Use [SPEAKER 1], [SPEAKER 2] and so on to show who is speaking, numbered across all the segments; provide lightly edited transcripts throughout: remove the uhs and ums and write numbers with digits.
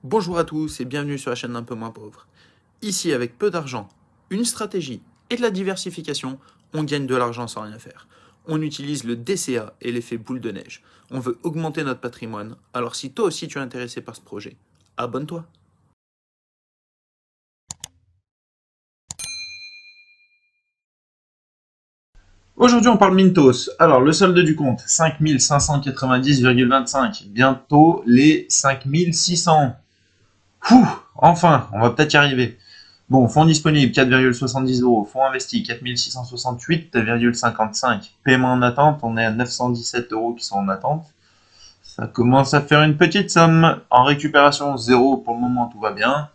[SPEAKER 1] Bonjour à tous et bienvenue sur la chaîne d'un peu moins pauvre. Ici, avec peu d'argent, une stratégie et de la diversification, on gagne de l'argent sans rien faire. On utilise le DCA et l'effet boule de neige. On veut augmenter notre patrimoine, alors si toi aussi tu es intéressé par ce projet, abonne-toi.
[SPEAKER 2] Aujourd'hui, on parle Mintos. Alors, le solde du compte, 5590,25. Bientôt les 5600. Enfin, on va peut-être y arriver. Bon, fonds disponibles, 4,70 euros. Fonds investis, 4668,55. Paiement en attente, on est à 917 euros qui sont en attente. Ça commence à faire une petite somme. En récupération, 0 pour le moment, tout va bien.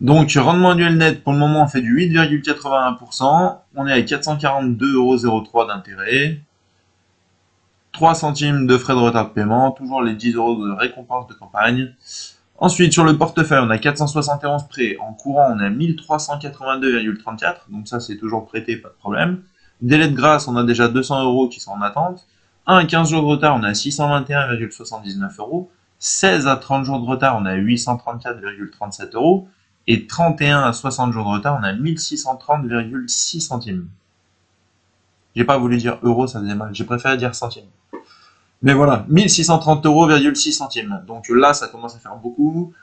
[SPEAKER 2] Donc, rendement annuel net, pour le moment, on fait du 8,81%. On est à 442,03 € d'intérêt. 3 centimes de frais de retard de paiement. Toujours les 10 € de récompense de campagne. Ensuite, sur le portefeuille, on a 471 prêts. En courant, on a 1382,34. Donc ça, c'est toujours prêté, pas de problème. Délai de grâce, on a déjà 200 € qui sont en attente. 1 à 15 jours de retard, on a 621,79 €. 16 à 30 jours de retard, on a 834,37 €. Et 31 à 60 jours de retard, on a 1630,6 centimes. J'ai pas voulu dire euros, ça faisait mal. J'ai préféré dire centimes. Mais voilà, 1630,6 €. Donc là, ça commence à faire beaucoup.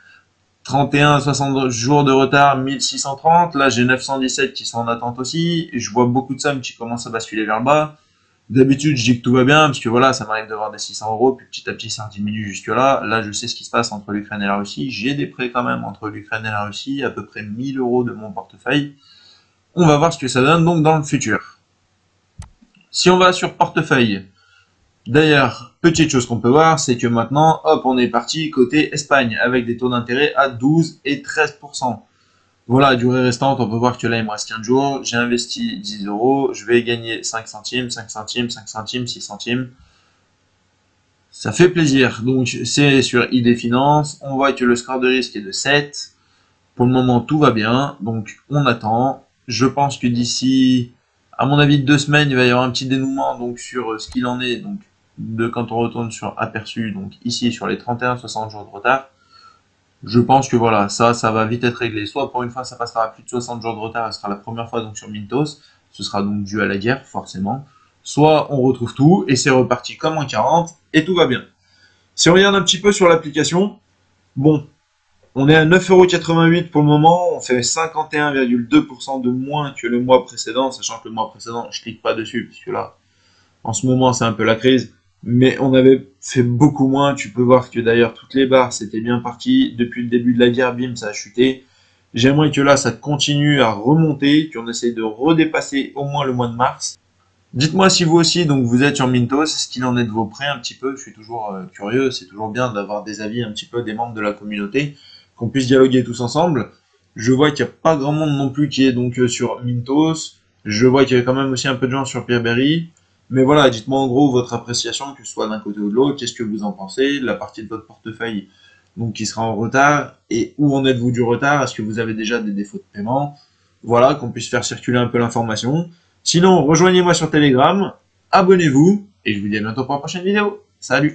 [SPEAKER 2] 31 à 60 jours de retard, 1630. Là, j'ai 917 qui sont en attente aussi. Et je vois beaucoup de sommes qui commencent à basculer vers le bas. D'habitude, je dis que tout va bien, parce que voilà, ça m'arrive d'avoir des 600 €, puis petit à petit, ça diminue jusque là. Là, je sais ce qui se passe entre l'Ukraine et la Russie. J'ai des prêts quand même entre l'Ukraine et la Russie, à peu près 1000 € de mon portefeuille. On va voir ce que ça donne donc dans le futur. Si on va sur portefeuille, d'ailleurs, petite chose qu'on peut voir, c'est que maintenant, hop, on est parti côté Espagne, avec des taux d'intérêt à 12 et 13%. Voilà, durée restante, on peut voir que là, il me reste 15 jours. J'ai investi 10 €, je vais gagner 5 centimes, 5 centimes, 5 centimes, 6 centimes. Ça fait plaisir. Donc, c'est sur ID Finance. On voit que le score de risque est de 7. Pour le moment, tout va bien. Donc, on attend. Je pense que d'ici, à mon avis, 2 semaines, il va y avoir un petit dénouement donc sur ce qu'il en est. Donc, de quand on retourne sur aperçu, donc ici sur les 31-60 jours de retard. Je pense que voilà, ça va vite être réglé. Soit pour une fois, ça passera à plus de 60 jours de retard, ce sera la première fois donc sur Mintos. Ce sera donc dû à la guerre, forcément. Soit on retrouve tout et c'est reparti comme en 40 et tout va bien. Si on regarde un petit peu sur l'application, bon, on est à 9,88 € pour le moment. On fait 51,2% de moins que le mois précédent, sachant que le mois précédent, je clique pas dessus, parce que là, en ce moment, c'est un peu la crise. Mais on avait fait beaucoup moins. Tu peux voir que d'ailleurs, toutes les barres, c'était bien parti. Depuis le début de la guerre, bim, ça a chuté. J'aimerais que là, ça continue à remonter, qu'on essaye de redépasser au moins le mois de mars. Dites-moi si vous aussi, donc vous êtes sur Mintos, ce qu'il en est de vos prêts un petit peu. Je suis toujours curieux. C'est toujours bien d'avoir des avis un petit peu des membres de la communauté, qu'on puisse dialoguer tous ensemble. Je vois qu'il n'y a pas grand monde non plus qui est donc sur Mintos. Je vois qu'il y a quand même aussi un peu de gens sur Pierreberry. Mais voilà, dites-moi en gros votre appréciation, que ce soit d'un côté ou de l'autre, qu'est-ce que vous en pensez, la partie de votre portefeuille donc qui sera en retard, et où en êtes-vous du retard, est-ce que vous avez déjà des défauts de paiement, voilà, qu'on puisse faire circuler un peu l'information. Sinon, rejoignez-moi sur Telegram, abonnez-vous, et je vous dis à bientôt pour la prochaine vidéo. Salut!